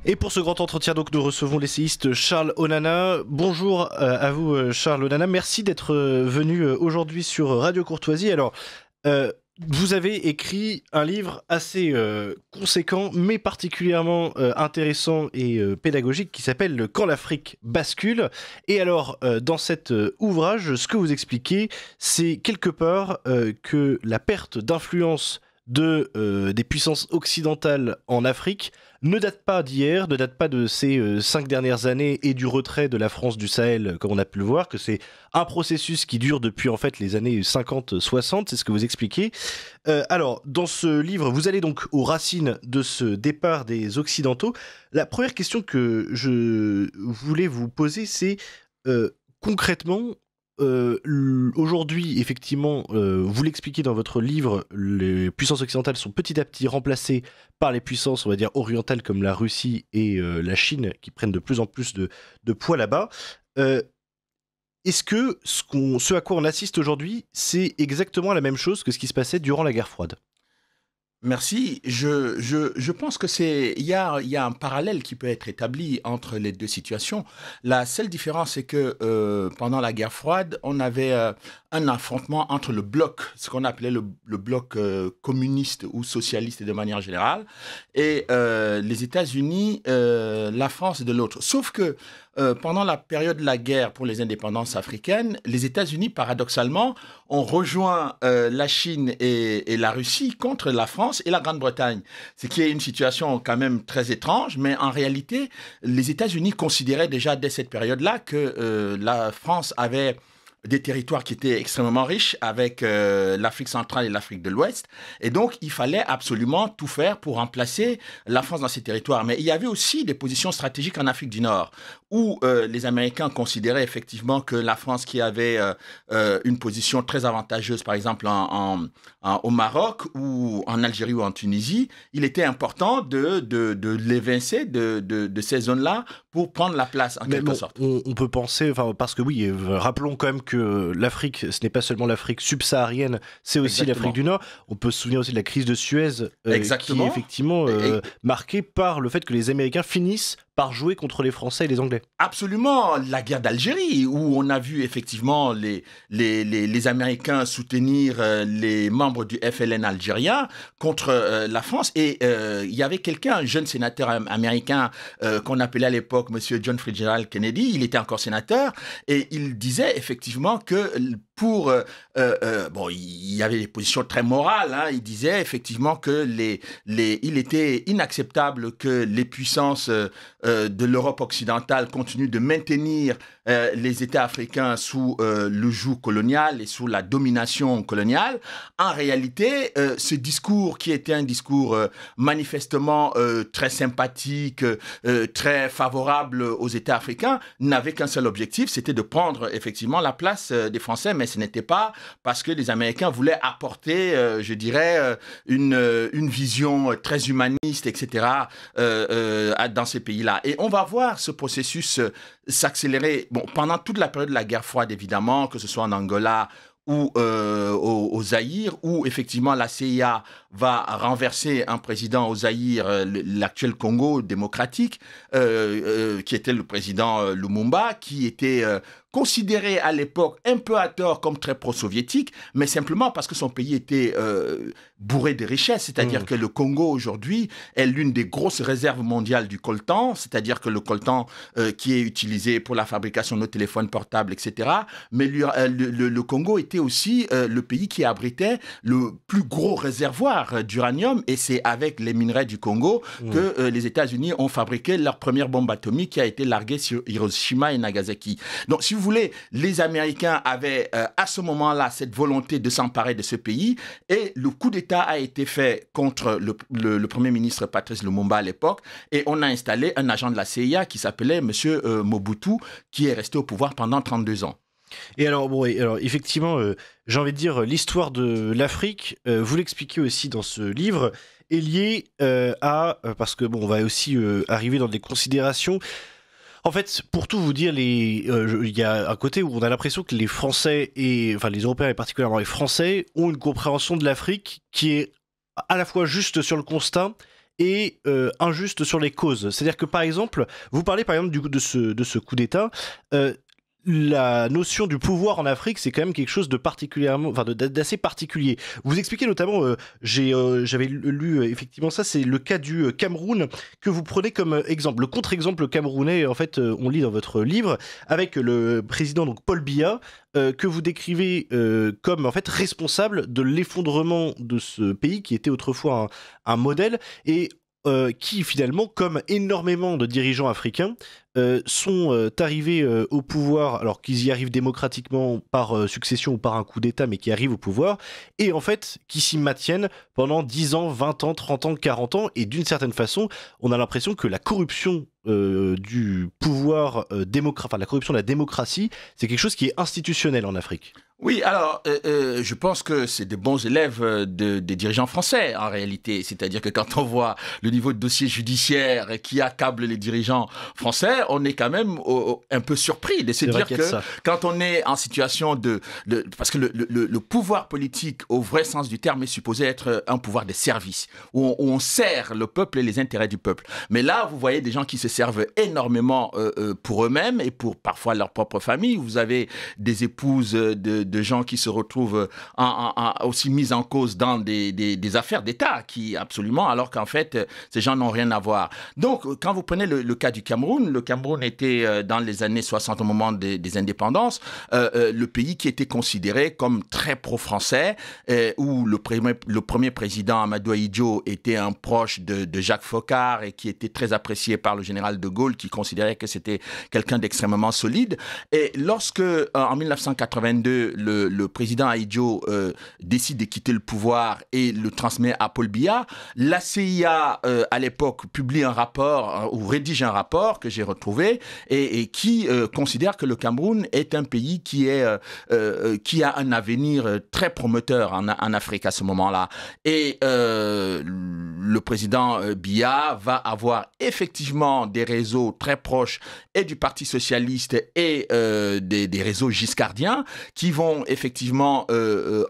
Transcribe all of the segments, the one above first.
Et pour ce grand entretien, donc, nous recevons l'essayiste Charles Onana. Bonjour à vous, Charles Onana. Merci d'être venu aujourd'hui sur Radio Courtoisie. Alors, vous avez écrit un livre assez conséquent, mais particulièrement intéressant et pédagogique, qui s'appelle « Quand l'Afrique bascule ». Et alors, dans cet ouvrage, ce que vous expliquez, c'est quelque part que la perte d'influence des puissances occidentales en Afrique ne date pas d'hier, ne date pas de ces 5 dernières années et du retrait de la France du Sahel, comme on a pu le voir, que c'est un processus qui dure depuis en fait les années 50-60, c'est ce que vous expliquez. Alors, dans ce livre, vous allez donc aux racines de ce départ des Occidentaux. La première question que je voulais vous poser, c'est concrètement, aujourd'hui, effectivement, vous l'expliquez dans votre livre, les puissances occidentales sont petit à petit remplacées par les puissances, on va dire, orientales comme la Russie et la Chine, qui prennent de plus en plus de poids là-bas. Euh, Est-ce que ce à quoi on assiste aujourd'hui, c'est exactement la même chose que ce qui se passait durant la guerre froide ? Merci. Je pense que il y a un parallèle qui peut être établi entre les deux situations. La seule différence, c'est que pendant la guerre froide, on avait un affrontement entre le bloc, ce qu'on appelait le bloc communiste ou socialiste de manière générale, et les États-Unis, la France de l'autre. Sauf que pendant la période de la guerre pour les indépendances africaines, les États-Unis, paradoxalement, ont rejoint la Chine et la Russie contre la France et la Grande-Bretagne. Ce qui est une situation quand même très étrange, mais en réalité, les États-Unis considéraient déjà dès cette période-là que la France avait des territoires qui étaient extrêmement riches avec l'Afrique centrale et l'Afrique de l'Ouest. Et donc, il fallait absolument tout faire pour remplacer la France dans ces territoires. Mais il y avait aussi des positions stratégiques en Afrique du Nord, où les Américains considéraient effectivement que la France, qui avait une position très avantageuse, par exemple au Maroc ou en Algérie ou en Tunisie, il était important de l'évincer de ces zones-là pour prendre la place, en quelque sorte. On peut penser, parce que oui, rappelons quand même que l'Afrique, ce n'est pas seulement l'Afrique subsaharienne, c'est aussi l'Afrique du Nord. On peut se souvenir aussi de la crise de Suez, qui est effectivement marquée par le fait que les Américains finissent par jouer contre les Français et les Anglais. Absolument, la guerre d'Algérie, où on a vu effectivement les Américains soutenir les membres du FLN algérien contre la France. Et il y avait quelqu'un, un jeune sénateur américain qu'on appelait à l'époque Monsieur John Fitzgerald Kennedy, il était encore sénateur, et il disait effectivement que pour... bon, il y avait des positions très morales, hein, il disait effectivement que il était inacceptable que les puissances de l'Europe occidentale continuent de maintenir les États africains sous le joug colonial et sous la domination coloniale. En réalité, ce discours, qui était un discours manifestement très sympathique, très favorable aux États africains, n'avait qu'un seul objectif, c'était de prendre effectivement la place des Français, mais ce n'était pas parce que les Américains voulaient apporter, je dirais, une vision très humaniste, etc., dans ces pays-là. Et on va voir ce processus s'accélérer pendant toute la période de la guerre froide, évidemment, que ce soit en Angola ou au Zaïre, où effectivement la CIA va renverser un président au Zaïre, l'actuel Congo démocratique, qui était le président Lumumba, qui était considéré à l'époque un peu à tort comme très pro-soviétique, mais simplement parce que son pays était bourré de richesses. C'est-à-dire que le Congo aujourd'hui est l'une des grosses réserves mondiales du coltan, c'est-à-dire que le coltan qui est utilisé pour la fabrication de nos téléphones portables, etc. Mais le Congo était aussi le pays qui abritait le plus gros réservoir d'uranium, et c'est avec les minerais du Congo que les États-Unis ont fabriqué leur première bombe atomique qui a été larguée sur Hiroshima et Nagasaki. Donc, si vous voulez, les Américains avaient à ce moment-là cette volonté de s'emparer de ce pays, et le coup d'État a été fait contre le Premier ministre Patrice Lumumba à l'époque, et on a installé un agent de la CIA qui s'appelait M. Mobutu, qui est resté au pouvoir pendant 32 ans. Et alors, effectivement, j'ai envie de dire, l'histoire de l'Afrique, vous l'expliquez aussi dans ce livre, est liée parce que, on va aussi arriver dans des considérations. En fait, pour tout vous dire, il y a un côté où on a l'impression que les Français, enfin les Européens et particulièrement les Français, ont une compréhension de l'Afrique qui est à la fois juste sur le constat et injuste sur les causes. C'est-à-dire que par exemple, vous parlez par exemple de ce coup d'État. La notion du pouvoir en Afrique, c'est quand même quelque chose de particulièrement, enfin d'assez particulier. Vous expliquez notamment, j'avais lu effectivement ça, c'est le cas du Cameroun que vous prenez comme exemple. Le contre-exemple camerounais, en fait, on lit dans votre livre avec le président donc Paul Biya, que vous décrivez comme en fait responsable de l'effondrement de ce pays qui était autrefois un modèle et qui finalement, comme énormément de dirigeants africains, sont arrivés au pouvoir, alors qu'ils y arrivent démocratiquement par succession ou par un coup d'État, mais qui arrivent au pouvoir, et en fait, qui s'y maintiennent pendant 10 ans, 20 ans, 30 ans, 40 ans, et d'une certaine façon, on a l'impression que la corruption du pouvoir enfin la corruption de la démocratie, c'est quelque chose qui est institutionnel en Afrique. Oui, alors, je pense que c'est des bons élèves des dirigeants français, en réalité. C'est-à-dire que quand on voit le niveau de dossier judiciaire qui accable les dirigeants français, on est quand même un peu surpris de se dire que quand on est en situation parce que le pouvoir politique, au vrai sens du terme, est supposé être un pouvoir de service, où on sert le peuple et les intérêts du peuple. Mais là, vous voyez des gens qui se servent énormément pour eux-mêmes et pour parfois leur propre famille. Vous avez des épouses de gens qui se retrouvent aussi mis en cause dans des affaires d'État, absolument, alors qu'en fait, ces gens n'ont rien à voir. Donc, quand vous prenez le cas du Cameroun, le Cameroun était, dans les années 60, au moment des indépendances, le pays qui était considéré comme très pro-français, où le premier président, Amadou Ahidjo, était un proche de Jacques Foccart et qui était très apprécié par le général de Gaulle, qui considérait que c'était quelqu'un d'extrêmement solide. Et lorsque, en 1982, le président Ahidjo décide de quitter le pouvoir et le transmet à Paul Biya, la CIA, à l'époque, publie un rapport, ou rédige un rapport que j'ai retrouvé, et qui considère que le Cameroun est un pays qui a un avenir très prometteur en Afrique à ce moment-là. Et le président Biya va avoir effectivement des réseaux très proches et du Parti socialiste et des réseaux giscardiens qui vont effectivement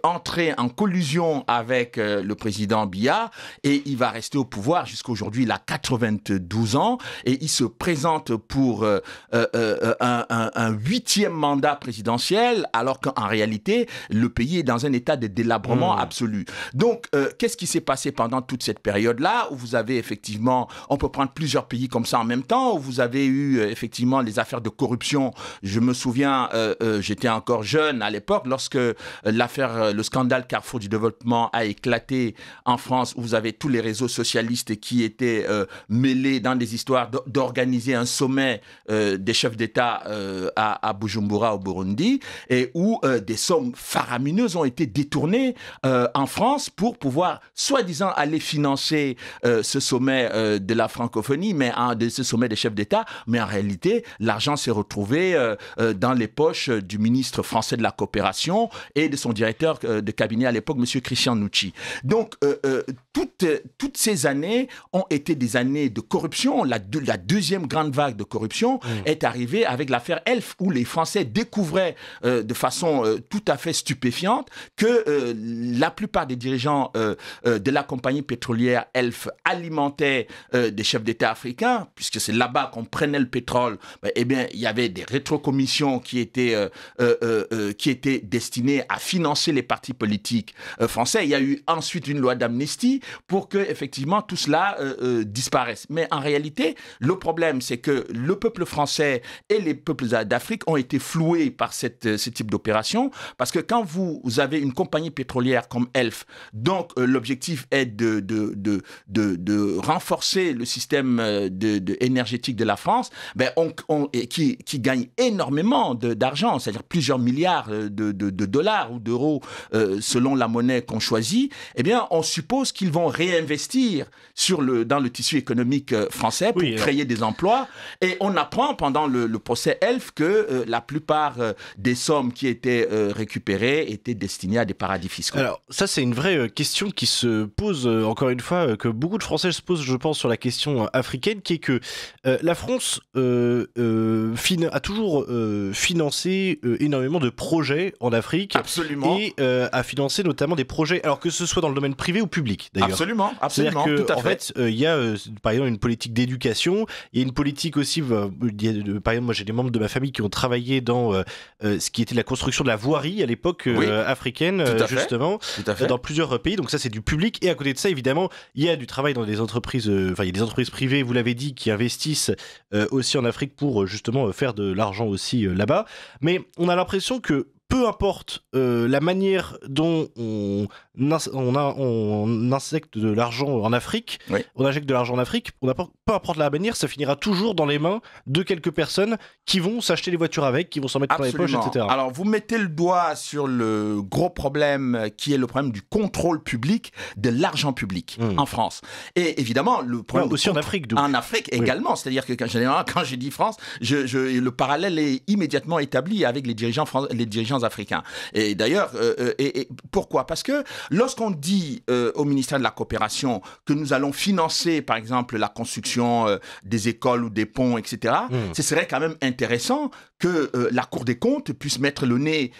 entrer en collusion avec le président Biya, et il va rester au pouvoir jusqu'à aujourd'hui. Il a 92 ans et il se présente pour un 8e mandat présidentiel, alors qu'en réalité, le pays est dans un état de délabrement absolu. Donc, qu'est-ce qui s'est passé pendant toute cette période-là, où vous avez effectivement, on peut prendre plusieurs pays comme ça en même temps, où vous avez eu effectivement les affaires de corruption. Je me souviens, j'étais encore jeune à l'époque, lorsque le scandale Carrefour du développement a éclaté en France, où vous avez tous les réseaux socialistes qui étaient mêlés dans des histoires d'organiser un sommet des chefs d'État à Bujumbura au Burundi, et où des sommes faramineuses ont été détournées en France pour pouvoir soi-disant aller financer ce sommet de la francophonie, de ce sommet des chefs d'État, mais en réalité, l'argent s'est retrouvé dans les poches du ministre français de la coopération et de son directeur de cabinet à l'époque, M. Christian Nucci. Donc, toutes ces années ont été des années de corruption. La deuxième grande vague de corruption est arrivée avec l'affaire Elf, où les Français découvraient de façon tout à fait stupéfiante que la plupart des dirigeants de la compagnie pétrolière Elf alimentaient des chefs d'État africains, puisque c'est là-bas qu'on prenait le pétrole. Eh bien, il y avait des rétrocommissions qui étaient destinées à financer les partis politiques français. Il y a eu ensuite une loi d'amnistie pour que, effectivement, tout cela disparaisse. Mais en réalité, le problème, c'est que le peuple français et les peuples d'Afrique ont été floués par ce type d'opération, parce que quand vous avez une compagnie pétrolière comme Elf, donc l'objectif est de renforcer le système énergétique de la France, qui gagne énormément d'argent, c'est-à-dire plusieurs milliards de dollars ou d'euros selon la monnaie qu'on choisit, eh bien, on suppose qu'ils vont réinvestir dans le tissu économique français pour créer des emplois. Et on apprend pendant le procès Elf que la plupart des sommes qui étaient récupérées étaient destinées à des paradis fiscaux. Alors, ça, c'est une vraie question qui se pose, encore une fois, que beaucoup de Français se posent, je pense, sur la question africaine, qui est que la France a toujours financé énormément de projets projets en Afrique. Absolument. Et a financé notamment des projets, alors que ce soit dans le domaine privé ou public d'ailleurs. Absolument, absolument. C'est-à-dire que, tout à en fait, il y a par exemple une politique d'éducation, il y a une politique aussi, par exemple, moi j'ai des membres de ma famille qui ont travaillé dans ce qui était la construction de la voirie à l'époque africaine, justement, dans plusieurs pays, donc ça c'est du public, et à côté de ça, évidemment, il y a du travail dans des entreprises, il y a des entreprises privées, vous l'avez dit, qui investissent aussi en Afrique pour justement faire de l'argent aussi là-bas, mais on a l'impression que peu importe la manière dont on injecte de l'argent en Afrique, peu importe la manière, ça finira toujours dans les mains de quelques personnes qui vont s'acheter les voitures avec, qui vont s'en mettre dans les poches, etc. Alors, vous mettez le doigt sur le gros problème qui est le problème du contrôle public de l'argent public en France. Et évidemment, le problème aussi en Afrique. Donc. En Afrique également, c'est-à-dire que quand je dis France, le parallèle est immédiatement établi avec les dirigeants africains. Et d'ailleurs, pourquoi ? Parce que lorsqu'on dit au ministère de la Coopération que nous allons financer, par exemple, la construction des écoles ou des ponts, etc., ce serait quand même intéressant que la Cour des comptes puisse mettre le nez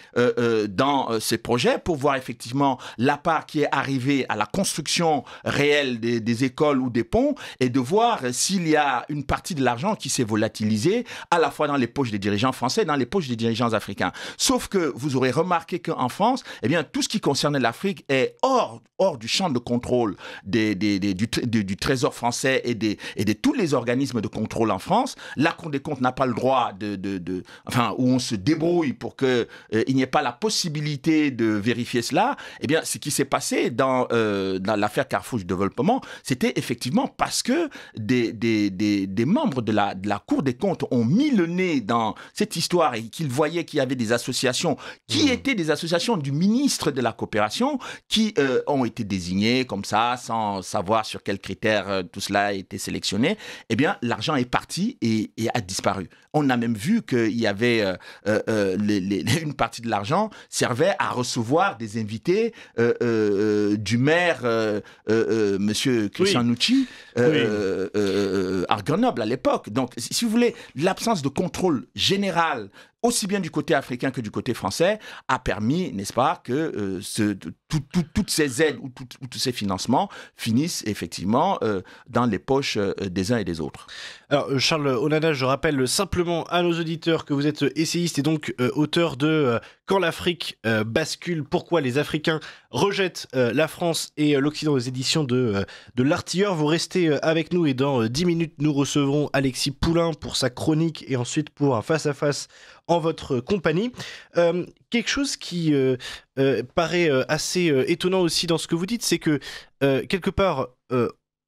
dans ces projets pour voir effectivement la part qui est arrivée à la construction réelle des écoles ou des ponts et de voir s'il y a une partie de l'argent qui s'est volatilisée à la fois dans les poches des dirigeants français et dans les poches des dirigeants africains. Sauf que vous aurez remarqué qu'en France, eh bien, tout ce qui concerne l'Afrique est hors du champ de contrôle du Trésor français et de tous les organismes de contrôle en France. La Cour des comptes n'a pas le droit où on se débrouille pour qu'il n'y ait pas la possibilité de vérifier cela. Eh bien, ce qui s'est passé dans l'affaire Carrefour du développement, c'était effectivement parce que des membres de la Cour des comptes ont mis le nez dans cette histoire et qu'ils voyaient qu'il y avait des associations qui étaient des associations du ministre de la Coopération qui ont été désignées comme ça, sans savoir sur quels critères tout cela a été sélectionné. Eh bien, l'argent est parti et a disparu. On a même vu qu'il y avait une partie de l'argent servait à recevoir des invités du maire, monsieur Christian Nucci, à Grenoble à l'époque. Donc, si vous voulez, l'absence de contrôle général aussi bien du côté africain que du côté français, a permis, n'est-ce pas, que toutes ces aides ou tous ces financements finissent effectivement dans les poches des uns et des autres. Alors, Charles Onana, je rappelle simplement à nos auditeurs que vous êtes essayiste et donc auteur de Quand l'Afrique bascule, pourquoi les Africains rejettent la France et l'Occident aux éditions de l'Artilleur. Vous restez avec nous et dans 10 minutes, nous recevrons Alexis Poulain pour sa chronique et ensuite pour un face-à-face en votre compagnie. Quelque chose qui paraît assez étonnant aussi dans ce que vous dites, c'est que quelque part,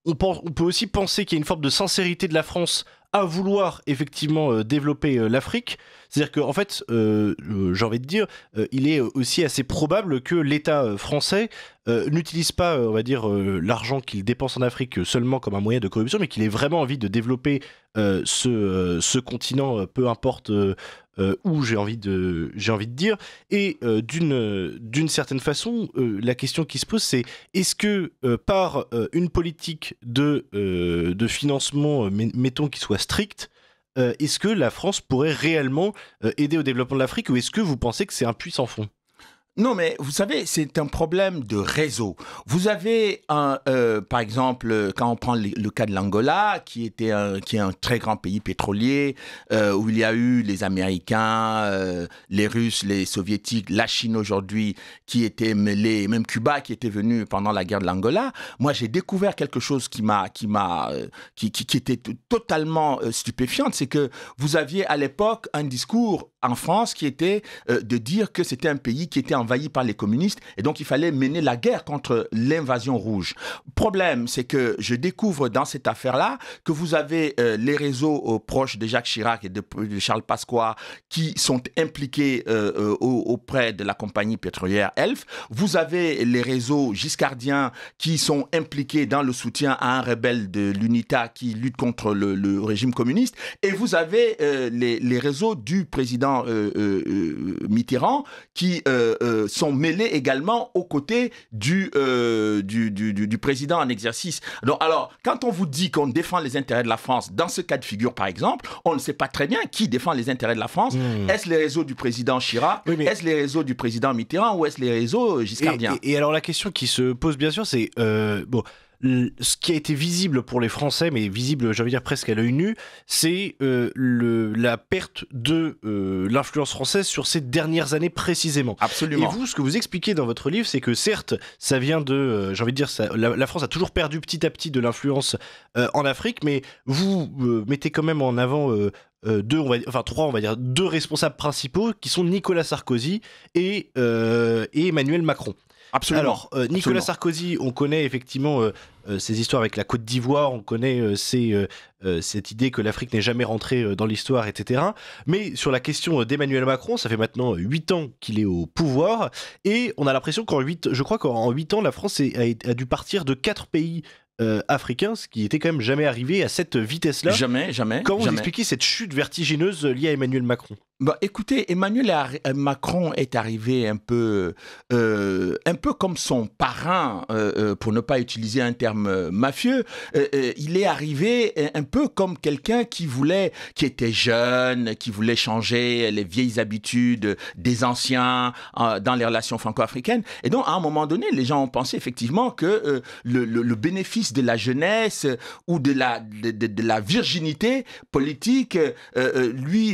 on peut aussi penser qu'il y a une forme de sincérité de la France à vouloir effectivement développer l'Afrique. C'est-à-dire qu'en fait, j'ai envie de dire, il est aussi assez probable que l'État français n'utilise pas, on va dire, l'argent qu'il dépense en Afrique seulement comme un moyen de corruption, mais qu'il ait vraiment envie de développer ce continent, peu importe où, j'ai envie de dire. Et d'une certaine façon, la question qui se pose, c'est est-ce que par une politique de financement, mettons qu'il soit strict, est-ce que la France pourrait réellement aider au développement de l'Afrique, ou est-ce que vous pensez que c'est un puits sans fond ? Non, mais vous savez, c'est un problème de réseau. Vous avez, par exemple, quand on prend le cas de l'Angola, qui est un très grand pays pétrolier, où il y a eu les Américains, les Russes, les Soviétiques, la Chine aujourd'hui, qui étaient mêlés, même Cuba qui était venu pendant la guerre de l'Angola. Moi, j'ai découvert quelque chose qui était totalement stupéfiant, c'est que vous aviez à l'époque un discours en France qui était de dire que c'était un pays qui était envahi par les communistes et donc il fallait mener la guerre contre l'invasion rouge. Problème, c'est que je découvre dans cette affaire-là que vous avez les réseaux proches de Jacques Chirac et de Charles Pasqua qui sont impliqués auprès de la compagnie pétrolière Elf. Vous avez les réseaux giscardiens qui sont impliqués dans le soutien à un rebelle de l'UNITA qui lutte contre le régime communiste. Et vous avez les réseaux du président président Mitterrand, qui sont mêlés également aux côtés du président en exercice. Donc, alors, quand on vous dit qu'on défend les intérêts de la France, dans ce cas de figure, par exemple, on ne sait pas très bien qui défend les intérêts de la France. Est-ce les réseaux du président Chirac? Oui, est-ce les réseaux du président Mitterrand? Ou est-ce les réseaux giscardiens? Et alors, la question qui se pose, bien sûr, c'est... ce qui a été visible pour les Français, mais visible, j'ai envie de dire presque à l'œil nu, c'est la perte de l'influence française sur ces dernières années précisément. Absolument. Et vous, ce que vous expliquez dans votre livre, c'est que certes, ça vient de, j'ai envie de dire, la France a toujours perdu petit à petit de l'influence en Afrique, mais vous mettez quand même en avant deux responsables principaux qui sont Nicolas Sarkozy et Emmanuel Macron. Absolument. Alors, Nicolas Sarkozy, on connaît effectivement ces histoires avec la Côte d'Ivoire, on connaît cette idée que l'Afrique n'est jamais rentrée dans l'histoire, etc. Mais sur la question d'Emmanuel Macron, ça fait maintenant 8 ans qu'il est au pouvoir, et on a l'impression qu'en 8 ans, la France a dû partir de 4 pays africains, ce qui était quand même jamais arrivé à cette vitesse-là. Jamais. Comment vous expliquez cette chute vertigineuse liée à Emmanuel Macron ? Bah, écoutez, Emmanuel Macron est arrivé un peu comme son parrain, pour ne pas utiliser un terme mafieux. Il est arrivé un peu comme quelqu'un qui était jeune, qui voulait changer les vieilles habitudes des anciens dans les relations franco-africaines. Et donc, à un moment donné, les gens ont pensé effectivement que le bénéfice de la jeunesse ou de la virginité politique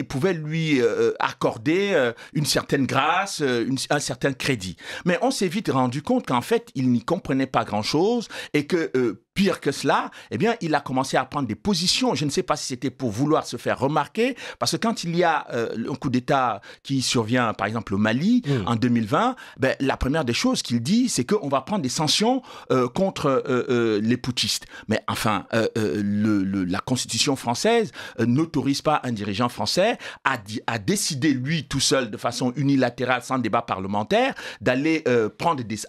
pouvait lui accorder une certaine grâce, un certain crédit. Mais on s'est vite rendu compte qu'en fait, il n'y comprenait pas grand-chose et que pire que cela, eh bien, il a commencé à prendre des positions. Je ne sais pas si c'était pour vouloir se faire remarquer, parce que quand il y a un coup d'État qui survient, par exemple, au Mali, en 2020, ben, la première des choses qu'il dit, c'est qu'on va prendre des sanctions contre les putschistes. Mais enfin, la Constitution française n'autorise pas un dirigeant français à décider, lui, tout seul, de façon unilatérale, sans débat parlementaire, d'aller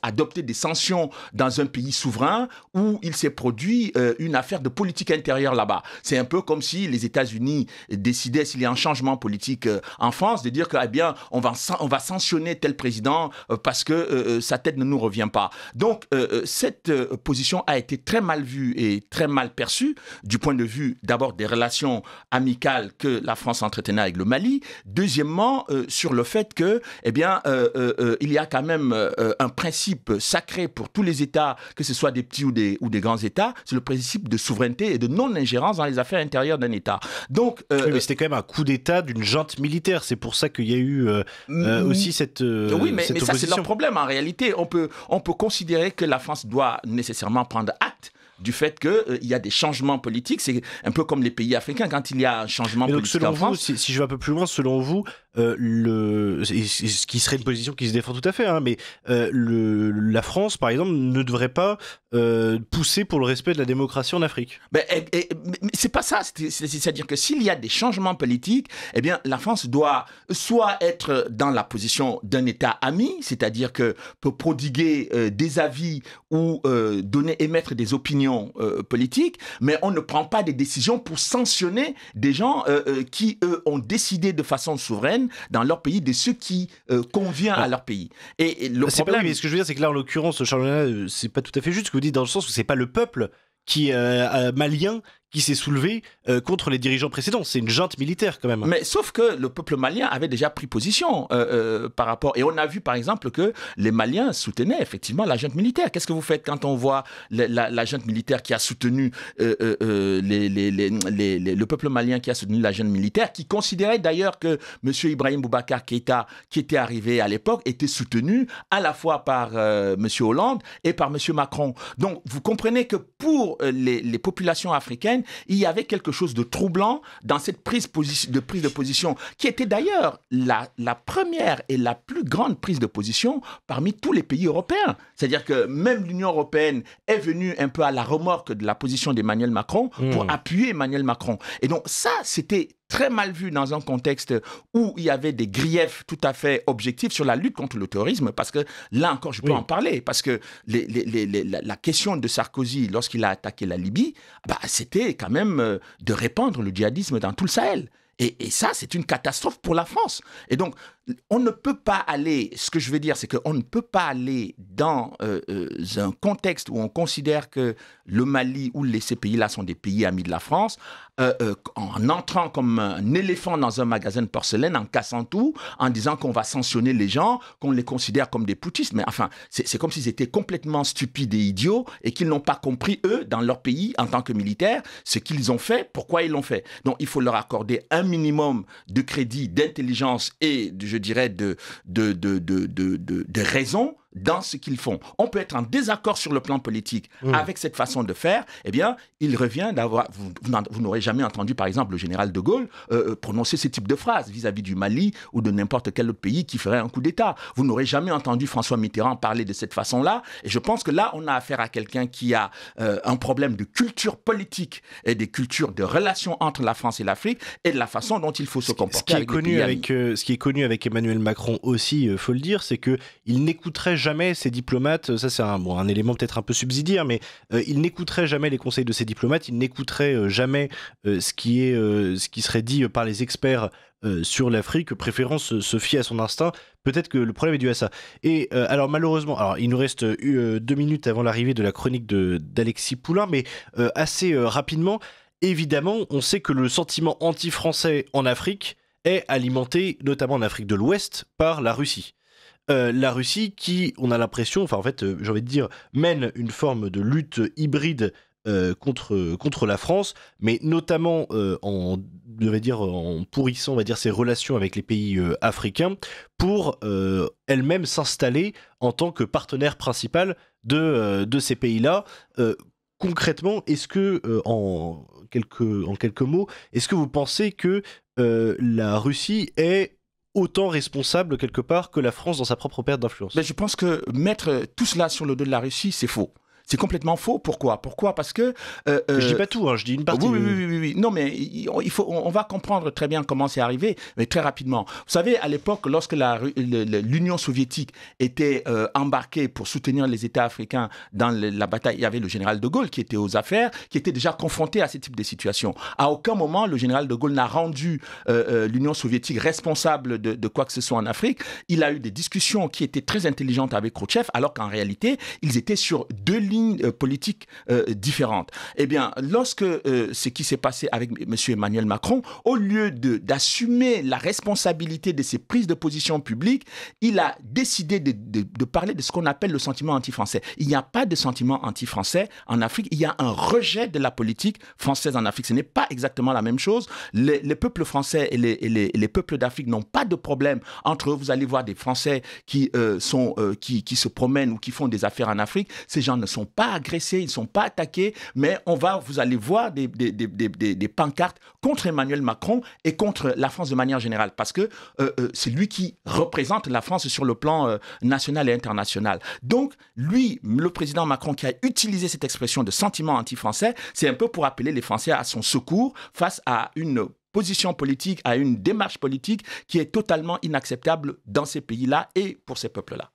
adopter des sanctions dans un pays souverain où il s'est produit une affaire de politique intérieure là-bas. C'est un peu comme si les États-Unis décidaient, s'il y a un changement politique en France, de dire que, eh bien, on va sanctionner tel président parce que sa tête ne nous revient pas. Donc, cette position a été très mal vue et très mal perçue du point de vue, d'abord, des relations amicales que la France entretenait avec le Mali. Deuxièmement, sur le fait que, eh bien, il y a quand même un principe sacré pour tous les États, que ce soit des petits ou des grands États, c'est le principe de souveraineté et de non-ingérence dans les affaires intérieures d'un État. Donc, oui, mais c'était quand même un coup d'État d'une junte militaire. C'est pour ça qu'il y a eu aussi cette oui, mais cette ça, c'est opposition. leur problème. En réalité, on peut considérer que la France doit nécessairement prendre acte du fait qu'il y a des changements politiques. C'est un peu comme les pays africains. Quand il y a un changement politique en France... Si je vais un peu plus loin, selon vous, ce qui serait une position qui se défend tout à fait, hein, mais la France, par exemple, ne devrait pas pousser pour le respect de la démocratie en Afrique. Mais c'est pas ça. C'est-à-dire que s'il y a des changements politiques, eh bien, la France doit soit être dans la position d'un État ami, c'est-à-dire que peut prodiguer des avis ou émettre des opinions politiques, mais on ne prend pas des décisions pour sanctionner des gens qui, eux, ont décidé de façon souveraine dans leur pays de ce qui convient à leur pays. Et le problème... mais ce que je veux dire, c'est que là, en l'occurrence, Charles Onana, c'est pas tout à fait juste ce que vous dites, dans le sens où c'est pas le peuple qui malien qui s'est soulevé contre les dirigeants précédents. C'est une junte militaire, quand même. Mais sauf que le peuple malien avait déjà pris position par rapport... Et on a vu, par exemple, que les Maliens soutenaient effectivement la junte militaire. Qu'est-ce que vous faites quand on voit la junte militaire qui a soutenu le peuple malien qui a soutenu la junte militaire, qui considérait d'ailleurs que M. Ibrahim Boubacar Keïta, qui était arrivé à l'époque, était soutenu à la fois par M. Hollande et par M. Macron. Donc, vous comprenez que pour les populations africaines, il y avait quelque chose de troublant dans cette prise de position, qui était d'ailleurs la première et la plus grande prise de position parmi tous les pays européens. C'est-à-dire que même l'Union européenne est venue un peu à la remorque de la position d'Emmanuel Macron pour appuyer Emmanuel Macron. Et donc ça, c'était très mal vu dans un contexte où il y avait des griefs tout à fait objectifs sur la lutte contre le terrorisme, parce que là encore, je peux en parler, parce que la question de Sarkozy, lorsqu'il a attaqué la Libye, c'était quand même de répandre le djihadisme dans tout le Sahel. Et ça, c'est une catastrophe pour la France. Et donc, on ne peut pas aller, ce que je veux dire, c'est qu'on ne peut pas aller dans un contexte où on considère que le Mali ou ces pays-là sont des pays amis de la France, en entrant comme un éléphant dans un magasin de porcelaine, en cassant tout, en disant qu'on va sanctionner les gens, qu'on les considère comme des putschistes. Mais enfin, c'est comme s'ils étaient complètement stupides et idiots et qu'ils n'ont pas compris, eux, dans leur pays, en tant que militaires, ce qu'ils ont fait, pourquoi ils l'ont fait. Donc, il faut leur accorder un minimum de crédit, d'intelligence et, je dirais, de raison dans ce qu'ils font. On peut être en désaccord sur le plan politique avec cette façon de faire. Eh bien, il revient d'avoir... Vous n'aurez jamais entendu, par exemple, le général de Gaulle prononcer ce type de phrase vis-à-vis du Mali ou de n'importe quel autre pays qui ferait un coup d'État. Vous n'aurez jamais entendu François Mitterrand parler de cette façon-là. Et je pense que là, on a affaire à quelqu'un qui a un problème de culture politique et des cultures de relations entre la France et l'Afrique et de la façon dont il faut se comporter avec les pays amis. Ce qui est connu avec Emmanuel Macron aussi, faut le dire, c'est qu'il n'écouterait jamais ses diplomates. Ça, c'est un élément peut-être un peu subsidiaire, mais il n'écouterait jamais les conseils de ses diplomates. Il n'écouterait jamais ce qui serait dit par les experts sur l'Afrique, préférant se fier à son instinct. Peut-être que le problème est dû à ça. Et alors malheureusement, il nous reste 2 minutes avant l'arrivée de la chronique d'Alexis Poulain, mais assez rapidement, évidemment, on sait que le sentiment anti-français en Afrique est alimenté, notamment en Afrique de l'Ouest, par la Russie. La Russie qui, on a l'impression, j'ai envie de dire, mène une forme de lutte hybride contre la France, mais notamment en pourrissant, on va dire, ses relations avec les pays africains pour elle-même s'installer en tant que partenaire principal de ces pays-là. Concrètement, est-ce que, en quelques mots, est-ce que vous pensez que la Russie est autant responsable quelque part que la France dans sa propre perte d'influence? Mais je pense que mettre tout cela sur le dos de la Russie, c'est faux. C'est complètement faux. Pourquoi ? Parce que... je dis pas tout, je dis une partie. Oui. Non, mais on va comprendre très bien comment c'est arrivé, mais très rapidement. Vous savez, à l'époque, lorsque l'Union soviétique était embarquée pour soutenir les États africains dans la bataille, il y avait le général de Gaulle qui était aux affaires, qui était déjà confronté à ce type de situation. À aucun moment, le général de Gaulle n'a rendu l'Union soviétique responsable de quoi que ce soit en Afrique. Il a eu des discussions qui étaient très intelligentes avec Khrouchtchev, alors qu'en réalité, ils étaient sur 2 lignes politiques différentes. Eh bien, lorsque ce qui s'est passé avec M. Emmanuel Macron, au lieu d'assumer la responsabilité de ses prises de position publiques, il a décidé de parler de ce qu'on appelle le sentiment anti-français. Il n'y a pas de sentiment anti-français en Afrique, il y a un rejet de la politique française en Afrique. Ce n'est pas exactement la même chose. Les peuples français et les peuples d'Afrique n'ont pas de problème entre eux. Vous allez voir des Français qui se promènent ou qui font des affaires en Afrique. Ces gens ne sont pas agressés, ils ne sont pas attaqués, mais vous allez voir des pancartes contre Emmanuel Macron et contre la France de manière générale, parce que c'est lui qui représente la France sur le plan national et international. Donc, lui, le président Macron, qui a utilisé cette expression de sentiment anti-français, c'est un peu pour appeler les Français à son secours face à une position politique, à une démarche politique qui est totalement inacceptable dans ces pays-là et pour ces peuples-là.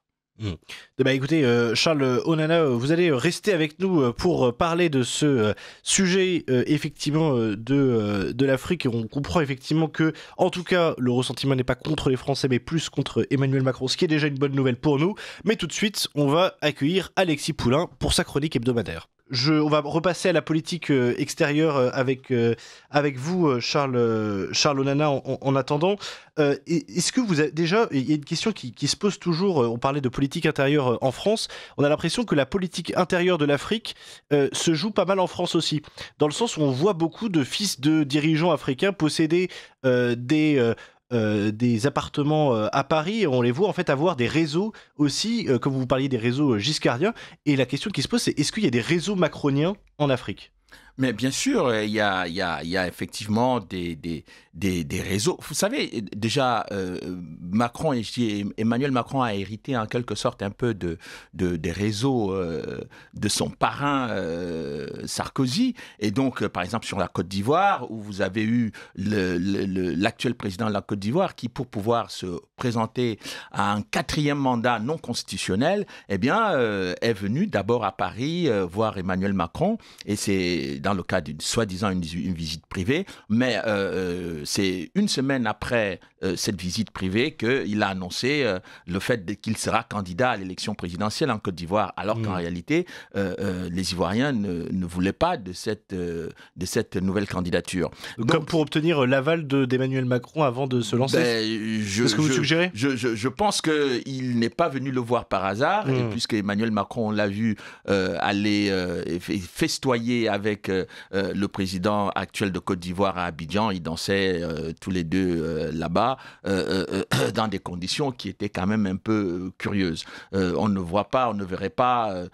Écoutez, Charles Onana, vous allez rester avec nous pour parler de ce sujet effectivement de l'Afrique. On comprend effectivement que, en tout cas, le ressentiment n'est pas contre les Français, mais plus contre Emmanuel Macron, ce qui est déjà une bonne nouvelle pour nous. Mais tout de suite, on va accueillir Alexis Poulain pour sa chronique hebdomadaire. On va repasser à la politique extérieure avec vous, Charles Onana, en attendant. Est-ce que vous avez déjà... Il y a une question qui se pose toujours, on parlait de politique intérieure en France, on a l'impression que la politique intérieure de l'Afrique se joue pas mal en France aussi, dans le sens où on voit beaucoup de fils de dirigeants africains posséder des appartements à Paris, on les voit en fait avoir des réseaux aussi, comme vous parliez des réseaux giscardiens, et la question qui se pose c'est est-ce qu'il y a des réseaux macroniens en Afrique ? Mais bien sûr, il y a effectivement des réseaux. Vous savez, déjà, Emmanuel Macron a hérité en quelque sorte un peu des réseaux de son parrain Sarkozy. Et donc, par exemple, sur la Côte d'Ivoire, où vous avez eu l'actuel président de la Côte d'Ivoire qui, pour pouvoir se présenter à un 4e mandat non constitutionnel, eh bien, est venu d'abord à Paris voir Emmanuel Macron. Et c'est dans le cadre d'une soi-disant une visite privée, mais c'est une semaine après cette visite privée qu'il a annoncé le fait qu'il sera candidat à l'élection présidentielle en Côte d'Ivoire, alors qu'en réalité, les Ivoiriens ne voulaient pas de cette nouvelle candidature. Donc, comme pour obtenir l'aval d'Emmanuel Macron avant de se lancer. C'est ce que vous suggérez? Je pense qu'il n'est pas venu le voir par hasard, et puisque Emmanuel Macron, on l'a vu aller festoyer avec le président actuel de Côte d'Ivoire à Abidjan. Ils dansaient tous les deux là-bas dans des conditions qui étaient quand même un peu curieuses. On ne verrait pas,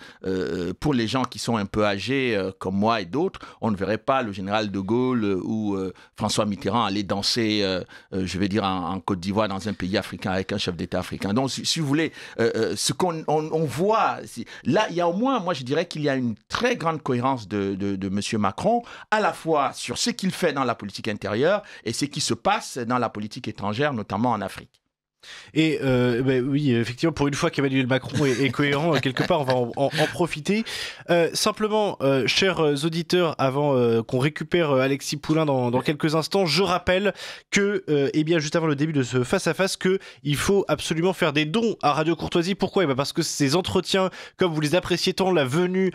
pour les gens qui sont un peu âgés comme moi et d'autres, on ne verrait pas le général de Gaulle ou François Mitterrand aller danser, je vais dire, en Côte d'Ivoire, dans un pays africain avec un chef d'État africain. Donc, si vous voulez, ce qu'on voit, là, il y a au moins, moi je dirais qu'il y a une très grande cohérence de M. Macron, à la fois sur ce qu'il fait dans la politique intérieure et ce qui se passe dans la politique étrangère, notamment en Afrique. Et oui, effectivement, pour une fois qu'Emmanuel Macron est cohérent, quelque part, on va en profiter. Simplement, chers auditeurs, avant qu'on récupère Alexis Poulain dans quelques instants, je rappelle que, bien, juste avant le début de ce face-à-face, qu'il faut absolument faire des dons à Radio Courtoisie. Pourquoi ? Parce que ces entretiens, comme vous les appréciez tant, la venue,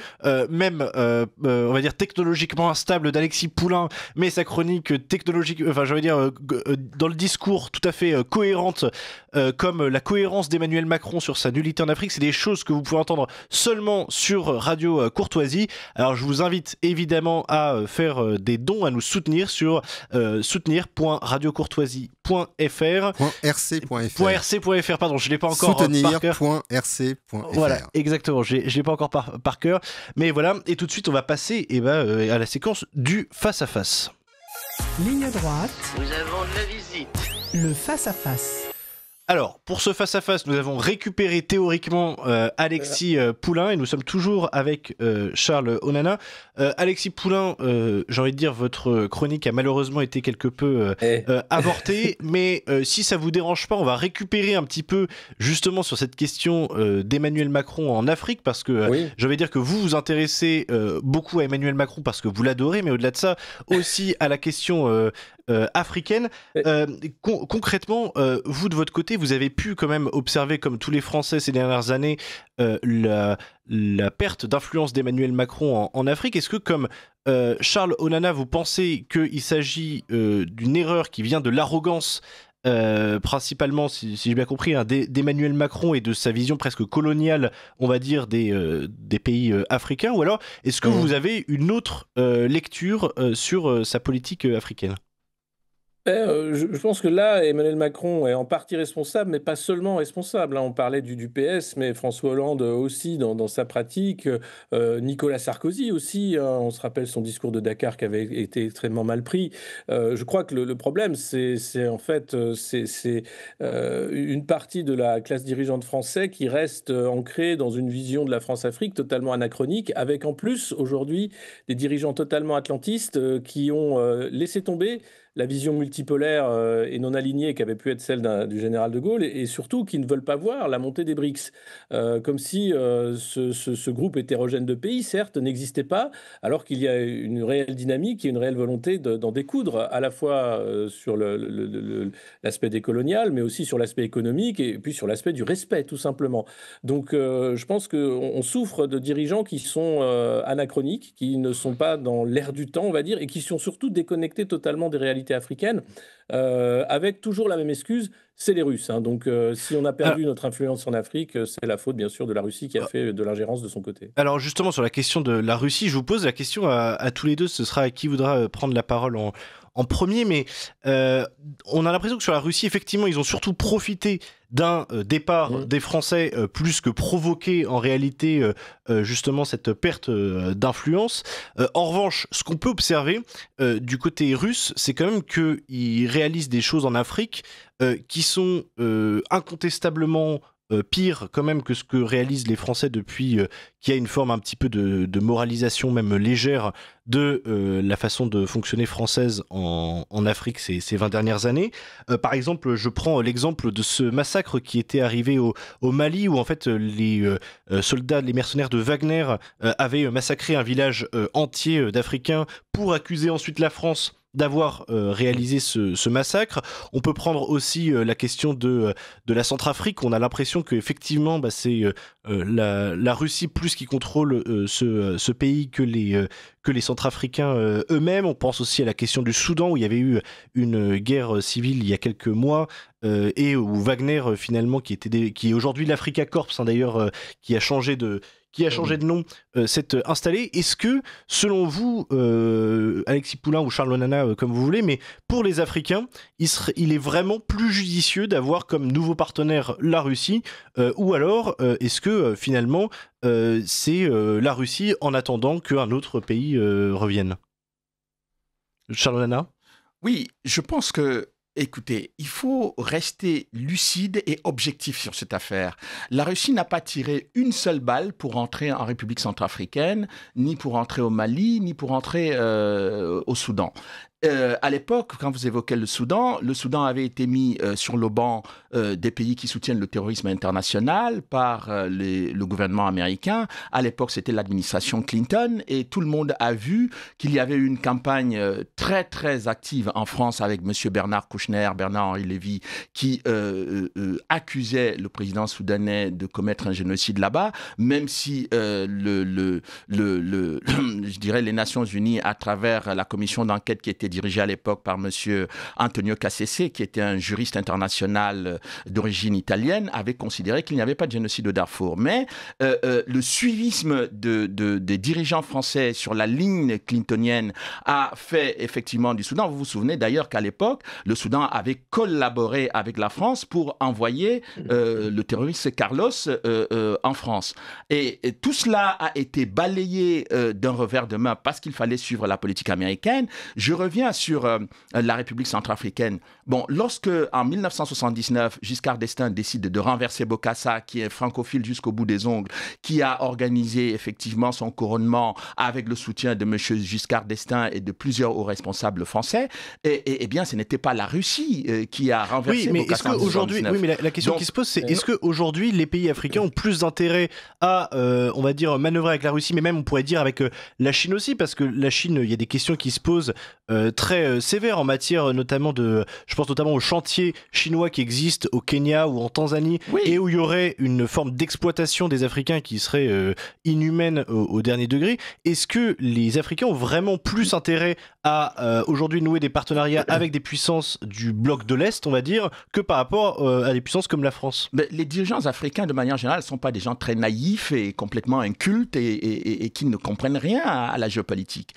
même, on va dire, technologiquement instable d'Alexis Poulain, mais sa chronique technologique, j'ai envie de dire, dans le discours tout à fait cohérente, comme la cohérence d'Emmanuel Macron sur sa nullité en Afrique, c'est des choses que vous pouvez entendre seulement sur Radio Courtoisie. Alors je vous invite évidemment à faire des dons, à nous soutenir sur soutenir.radiocourtoisie.fr .rc.fr, pardon, je ne l'ai pas encore par cœur. Soutenir.rc.fr. Voilà, exactement, je ne l'ai pas encore par cœur. Mais voilà, et tout de suite on va passer à la séquence du face-à-face. Ligne droite. Nous avons de la visite. Le face-à-face. Alors, pour ce face-à-face, nous avons récupéré théoriquement Alexis Poulain et nous sommes toujours avec Charles Onana. Alexis Poulain, j'ai envie de dire, votre chronique a malheureusement été quelque peu avortée, mais si ça vous dérange pas, on va récupérer un petit peu justement sur cette question d'Emmanuel Macron en Afrique, parce que j'ai envie de dire que vous vous intéressez beaucoup à Emmanuel Macron parce que vous l'adorez, mais au-delà de ça, aussi à la question africaine. Concrètement, vous de votre côté, vous avez pu quand même observer, comme tous les Français ces dernières années, la perte d'influence d'Emmanuel Macron en Afrique. Est-ce que, comme Charles Onana, vous pensez qu'il s'agit d'une erreur qui vient de l'arrogance principalement, si j'ai bien compris, d'Emmanuel Macron et de sa vision presque coloniale, on va dire, des pays africains, ou alors est-ce que vous avez une autre lecture sur sa politique africaine ? Je pense que là, Emmanuel Macron est en partie responsable, mais pas seulement responsable. On parlait du PS, mais François Hollande aussi dans sa pratique. Nicolas Sarkozy aussi, on se rappelle son discours de Dakar qui avait été extrêmement mal pris. Je crois que le problème, c'est en fait une partie de la classe dirigeante française qui reste ancrée dans une vision de la France-Afrique totalement anachronique, avec en plus aujourd'hui des dirigeants totalement atlantistes qui ont laissé tomber la vision multipolaire et non alignée qui avait pu être celle du général de Gaulle, et surtout qui ne veulent pas voir la montée des BRICS. Comme si ce groupe hétérogène de pays, certes, n'existait pas, alors qu'il y a une réelle dynamique et une réelle volonté d'en découdre, à la fois sur l'aspect décolonial, mais aussi sur l'aspect économique, et puis sur l'aspect du respect, tout simplement. Donc je pense qu'on souffre de dirigeants qui sont anachroniques, qui ne sont pas dans l'air du temps, on va dire, et qui sont surtout déconnectés totalement des réalités africaine, avec toujours la même excuse, c'est les Russes. Donc si on a perdu notre influence en Afrique, c'est la faute bien sûr de la Russie qui a fait de l'ingérence de son côté. Alors justement sur la question de la Russie, je vous pose la question à tous les deux, ce sera à qui voudra prendre la parole en premier, mais on a l'impression que sur la Russie, effectivement, ils ont surtout profité d'un départ des Français plus que provoqué en réalité justement cette perte d'influence. En revanche, ce qu'on peut observer du côté russe, c'est quand même qu'ils réalisent des choses en Afrique qui sont incontestablement pire quand même que ce que réalisent les Français depuis qu'il y a une forme un petit peu de moralisation même légère de la façon de fonctionner française en Afrique ces 20 dernières années. Par exemple, je prends l'exemple de ce massacre qui était arrivé au Mali, où en fait les soldats, les mercenaires de Wagner avaient massacré un village entier d'Africains pour accuser ensuite la France d'avoir réalisé ce massacre. On peut prendre aussi la question de la Centrafrique. On a l'impression qu'effectivement, c'est la Russie plus qui contrôle ce pays que les Centrafricains eux-mêmes. On pense aussi à la question du Soudan, où il y avait eu une guerre civile il y a quelques mois, et où Wagner, finalement, qui est aujourd'hui l'Africa Corps, hein, d'ailleurs, qui a changé de nom, s'est installé. Est-ce que, selon vous, Alexis Poulain ou Charles Onana, comme vous voulez, mais pour les Africains, il est vraiment plus judicieux d'avoir comme nouveau partenaire la Russie, ou alors est-ce que finalement c'est la Russie en attendant qu'un autre pays revienne? Charles Onana? Oui, je pense que écoutez, il faut rester lucide et objectif sur cette affaire. La Russie n'a pas tiré une seule balle pour entrer en République centrafricaine, ni pour entrer au Mali, ni pour entrer au Soudan. À l'époque, quand vous évoquez le Soudan avait été mis sur le banc des pays qui soutiennent le terrorisme international par le gouvernement américain. À l'époque, c'était l'administration Clinton et tout le monde a vu qu'il y avait eu une campagne très, très active en France avec M. Bernard Kouchner, Bernard-Henri Lévy, qui accusait le président soudanais de commettre un génocide là-bas, même si je dirais les Nations Unies, à travers la commission d'enquête qui était dirigé à l'époque par M. Antonio Cassese, qui était un juriste international d'origine italienne, avait considéré qu'il n'y avait pas de génocide au Darfour. Mais le suivisme des dirigeants français sur la ligne clintonienne a fait effectivement du Soudan. Vous vous souvenez d'ailleurs qu'à l'époque, le Soudan avait collaboré avec la France pour envoyer le terroriste Carlos en France. Et tout cela a été balayé d'un revers de main parce qu'il fallait suivre la politique américaine. Je reviens sur la République centrafricaine. Bon, lorsque, en 1979, Giscard d'Estaing décide de renverser Bokassa, qui est francophile jusqu'au bout des ongles, qui a organisé effectivement son couronnement avec le soutien de M. Giscard d'Estaing et de plusieurs hauts responsables français, eh bien, ce n'était pas la Russie qui a renversé Bokassa en 1979. Oui, mais la question qui se pose, c'est est-ce qu'aujourd'hui, les pays africains ont plus d'intérêt à, on va dire, manœuvrer avec la Russie, mais même, on pourrait dire, avec la Chine aussi, parce que la Chine, il y a des questions qui se posent très sévères en matière notamment je pense notamment aux chantiers chinois qui existent au Kenya ou en Tanzanie, et où il y aurait une forme d'exploitation des Africains qui serait inhumaine au dernier degré. Est-ce que les Africains ont vraiment plus intérêt à aujourd'hui nouer des partenariats avec des puissances du bloc de l'Est, on va dire, que par rapport à des puissances comme la France? Mais les dirigeants africains, de manière générale, ne sont pas des gens très naïfs et complètement incultes et qui ne comprennent rien à la géopolitique.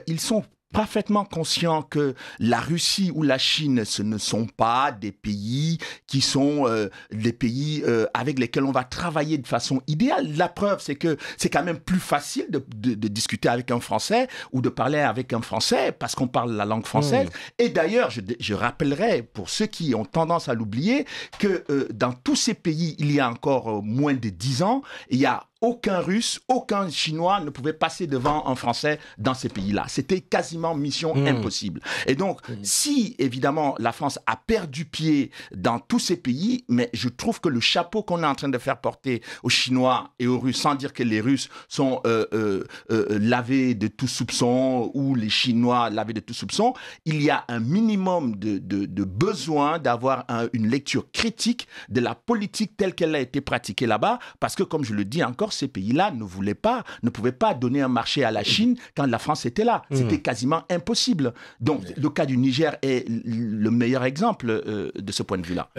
Ils sont parfaitement conscient que la Russie ou la Chine, ce ne sont pas des pays qui sont des pays avec lesquels on va travailler de façon idéale. La preuve, c'est que c'est quand même plus facile de discuter avec un Français ou de parler avec un Français parce qu'on parle la langue française. Et d'ailleurs, je rappellerai, pour ceux qui ont tendance à l'oublier, que dans tous ces pays, il y a encore moins de 10 ans, il y a aucun Russe, aucun Chinois ne pouvait passer devant un Français dans ces pays-là. C'était quasiment mission impossible. Et donc, si, évidemment, la France a perdu pied dans tous ces pays, mais je trouve que le chapeau qu'on est en train de faire porter aux Chinois et aux Russes, sans dire que les Russes sont lavés de tout soupçon ou les Chinois lavés de tout soupçon, il y a un minimum de besoin d'avoir une lecture critique de la politique telle qu'elle a été pratiquée là-bas, parce que, comme je le dis encore, ces pays-là ne pouvaient pas donner un marché à la Chine quand la France était là. C'était quasiment impossible. Donc, le cas du Niger est le meilleur exemple de ce point de vue-là.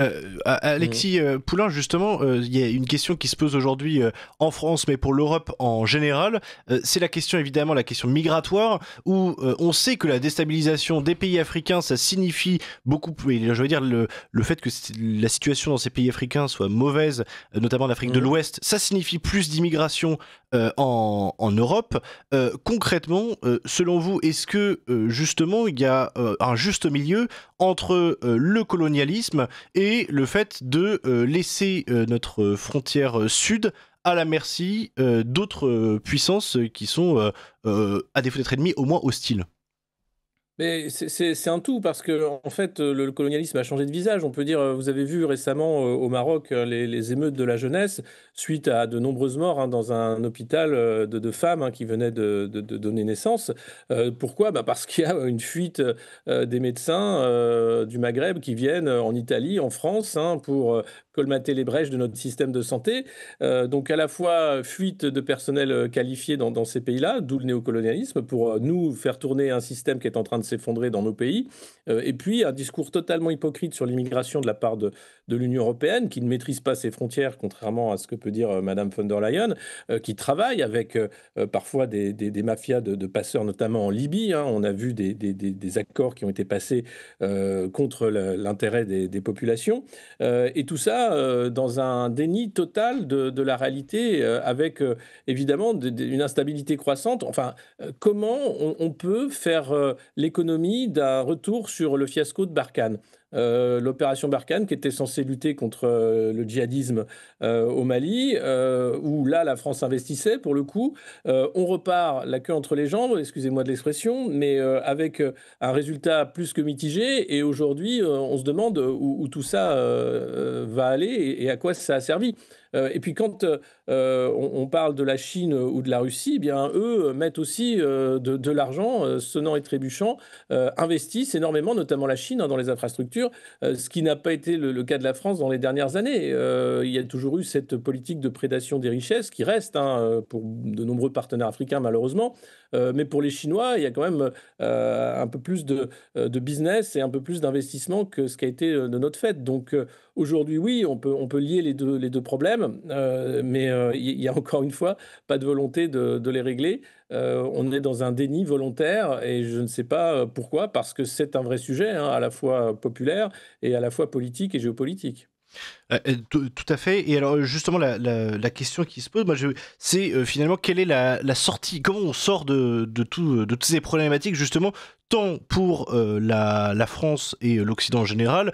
Alexis Poulain, justement, il y a une question qui se pose aujourd'hui en France, mais pour l'Europe en général. C'est la question, évidemment, la question migratoire, où on sait que la déstabilisation des pays africains, ça signifie beaucoup, je veux dire, le fait que la situation dans ces pays africains soit mauvaise, notamment en Afrique de l'Ouest, ça signifie plus d'immigration en Europe. Concrètement, selon vous, est-ce que justement il y a un juste milieu entre le colonialisme et le fait de laisser notre frontière sud à la merci d'autres puissances qui sont, à défaut d'être ennemies, au moins hostiles? Mais c'est un tout parce que en fait, le colonialisme a changé de visage. On peut dire, vous avez vu récemment, au Maroc, les émeutes de la jeunesse suite à de nombreuses morts, hein, dans un hôpital, de femmes, hein, qui venaient de donner naissance. Pourquoi? Bah, parce qu'il y a une fuite, des médecins, du Maghreb qui viennent, en Italie, en France, hein, pour, colmater les brèches de notre système de santé. Donc à la fois fuite de personnel, qualifié dans ces pays-là, d'où le néocolonialisme, pour, nous faire tourner un système qui est en train de s'effondrer dans nos pays. Et puis un discours totalement hypocrite sur l'immigration de la part de l'Union européenne, qui ne maîtrise pas ses frontières, contrairement à ce que peut dire Madame von der Leyen, qui travaille avec parfois des mafias de passeurs, notamment en Libye, hein. On a vu des accords qui ont été passés contre l'intérêt des populations. Et tout ça dans un déni total de la réalité, avec évidemment une instabilité croissante. Enfin, comment on peut faire l'économie d'un retour sur le fiasco de Barkhane? L'opération Barkhane, qui était censée lutter contre le djihadisme au Mali, où là, la France investissait pour le coup. On repart la queue entre les jambes, excusez-moi de l'expression, mais avec un résultat plus que mitigé. Et aujourd'hui, on se demande où tout ça va aller et à quoi ça a servi. Et puis quand on parle de la Chine ou de la Russie, eh bien eux mettent aussi de l'argent, sonnant et trébuchant, investissent énormément, notamment la Chine, hein, dans les infrastructures, ce qui n'a pas été le cas de la France dans les dernières années. Il y a toujours eu cette politique de prédation des richesses qui reste, hein, pour de nombreux partenaires africains malheureusement, mais pour les Chinois, il y a quand même un peu plus de business et un peu plus d'investissement que ce qui a été de notre fait. Donc aujourd'hui, oui, on peut lier les deux problèmes, mais il y a encore une fois pas de volonté de les régler. On est dans un déni volontaire et je ne sais pas pourquoi, parce que c'est un vrai sujet, hein, à la fois populaire et à la fois politique et géopolitique. Tout à fait. Et alors justement, la question qui se pose, moi, c'est finalement quelle est la sortie, comment on sort de toutes ces problématiques, justement, tant pour la France et l'Occident en général,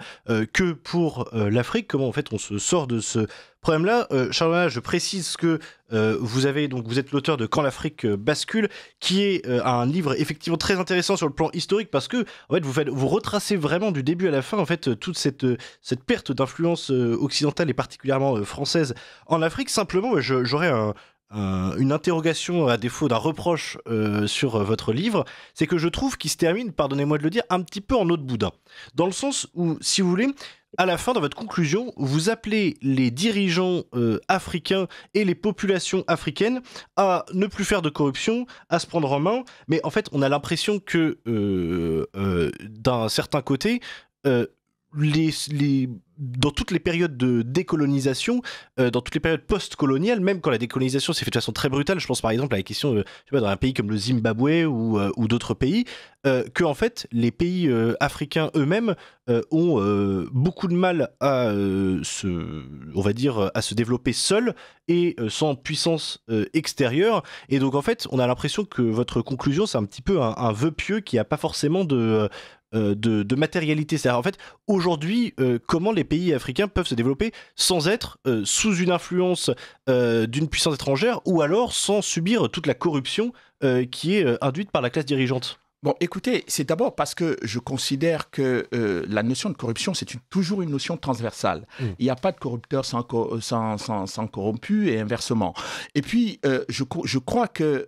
que pour l'Afrique. Comment en fait on se sort de ce problème-là? Charles, je précise que vous êtes l'auteur de Quand l'Afrique bascule, qui est un livre effectivement très intéressant sur le plan historique, parce que en fait vous retracez vraiment du début à la fin en fait toute cette perte d'influence occidentale et particulièrement française en Afrique. Simplement, j'aurais une interrogation à défaut d'un reproche sur votre livre, c'est que je trouve qu'il se termine, pardonnez-moi de le dire, un petit peu en eau de boudin. Dans le sens où, si vous voulez, à la fin, dans votre conclusion, vous appelez les dirigeants africains et les populations africaines à ne plus faire de corruption, à se prendre en main, mais en fait, on a l'impression que, d'un certain côté, dans toutes les périodes de décolonisation, dans toutes les périodes post-coloniales, même quand la décolonisation s'est faite de façon très brutale, je pense par exemple à la question, je sais pas, dans un pays comme le Zimbabwe ou d'autres pays, que en fait les pays africains eux-mêmes ont beaucoup de mal à on va dire, à se développer seuls et sans puissance extérieure. Et donc en fait, on a l'impression que votre conclusion, c'est un petit peu un vœu pieux qui n'a pas forcément de matérialité. C'est-à-dire, en fait, aujourd'hui, comment les pays africains peuvent se développer sans être sous une influence d'une puissance étrangère, ou alors sans subir toute la corruption qui est induite par la classe dirigeante? Bon, écoutez, c'est d'abord parce que je considère que la notion de corruption, c'est toujours une notion transversale. Il n'y a pas de corrupteur sans corrompu et inversement. Et puis, je crois que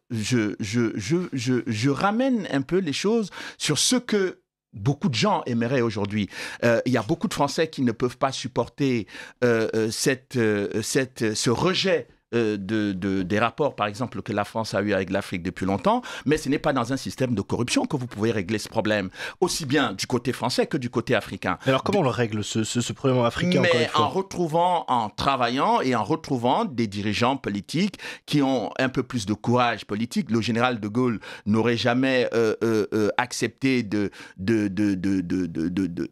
je ramène un peu les choses sur ce que beaucoup de gens aimeraient aujourd'hui. Il y a beaucoup de Français qui ne peuvent pas supporter ce rejet des rapports, par exemple, que la France a eu avec l'Afrique depuis longtemps, mais ce n'est pas dans un système de corruption que vous pouvez régler ce problème, aussi bien du côté français que du côté africain. Alors comment on le règle, ce problème africain? Mais en travaillant et en retrouvant des dirigeants politiques qui ont un peu plus de courage politique. Le général de Gaulle n'aurait jamais accepté de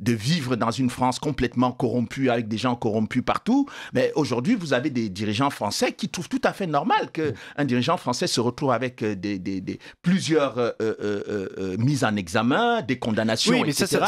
vivre dans une France complètement corrompue, avec des gens corrompus partout, mais aujourd'hui, vous avez des dirigeants français qui qui trouvent tout à fait normal qu'un dirigeant français se retrouve avec plusieurs mises en examen, des condamnations, oui, mais etc.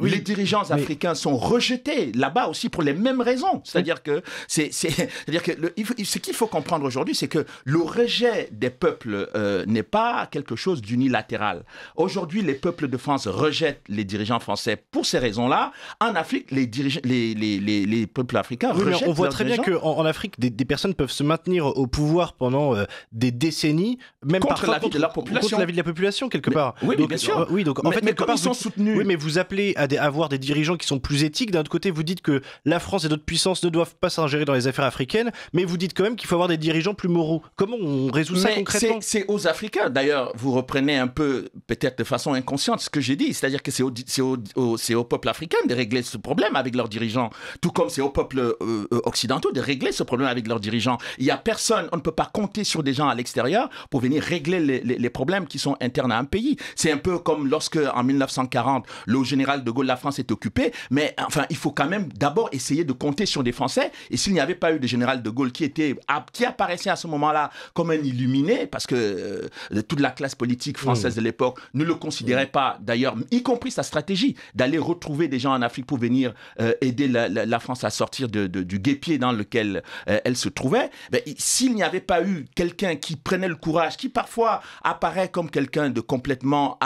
Oui, les dirigeants africains sont rejetés là-bas aussi pour les mêmes raisons. C'est-à-dire que, ce qu'il faut comprendre aujourd'hui, c'est que le rejet des peuples n'est pas quelque chose d'unilatéral. Aujourd'hui, les peuples de France rejettent les dirigeants français pour ces raisons-là. En Afrique, les peuples africains rejettent on voit leurs très bien dirigeants. qu'en Afrique, des personnes peuvent se maintenir au pouvoir pendant des décennies, même Contre parfois la vie de la population. Contre la vie de la population, quelque part. Oui, donc, bien sûr. Oui, donc en fait, mais quelque comme part, ils sont soutenus. Oui, mais vous appelez à avoir des dirigeants qui sont plus éthiques. D'un autre côté, vous dites que la France et d'autres puissances ne doivent pas s'ingérer dans les affaires africaines, mais vous dites quand même qu'il faut avoir des dirigeants plus moraux. Comment on résout ça concrètement? C'est aux Africains. D'ailleurs, vous reprenez un peu, peut-être de façon inconsciente, ce que j'ai dit. C'est-à-dire que c'est au peuple africain de régler ce problème avec leurs dirigeants. Tout comme c'est aux peuples occidentaux de régler ce problème avec leurs dirigeants. Il n'y a personne, on ne peut pas compter sur des gens à l'extérieur pour venir régler les problèmes qui sont internes à un pays. C'est un peu comme lorsque, en 1940, le général de Gaulle, la France est occupée, mais enfin, il faut quand même d'abord essayer de compter sur des Français. Et s'il n'y avait pas eu de général de Gaulle qui apparaissait à ce moment-là comme un illuminé, parce que toute la classe politique française de l'époque ne le considérait pas, d'ailleurs, y compris sa stratégie d'aller retrouver des gens en Afrique pour venir aider la France à sortir du guêpier dans lequel elle se trouvait, s'il n'y avait pas eu quelqu'un qui prenait le courage, qui parfois apparaît comme quelqu'un de complètement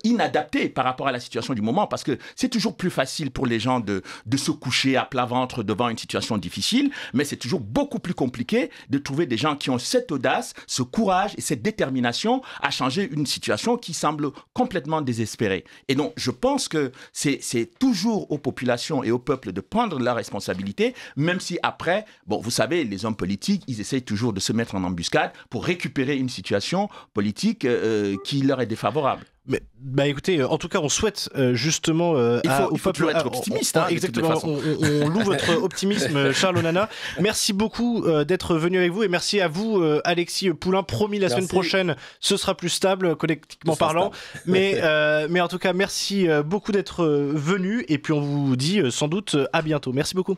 inadapté par rapport à la situation du moment, parce que c'est toujours plus facile pour les gens de se coucher à plat ventre devant une situation difficile, mais c'est toujours beaucoup plus compliqué de trouver des gens qui ont cette audace, ce courage et cette détermination à changer une situation qui semble complètement désespérée. Et donc, je pense que c'est toujours aux populations et au peuple de prendre leurs responsabilités, même si après, bon, vous savez, les hommes politiques, ils essayent toujours de se mettre en embuscade pour récupérer une situation politique qui leur est défavorable. Mais écoutez, en tout cas, on souhaite justement il faut toujours être optimiste. Exactement, on loue votre optimisme, Charles Onana. Merci beaucoup d'être venu avec vous et merci à vous, Alexis Poulain. Promis, la semaine prochaine, ce sera plus stable, collectivement parlant. Mais en tout cas, merci beaucoup d'être venu et puis on vous dit sans doute à bientôt. Merci beaucoup.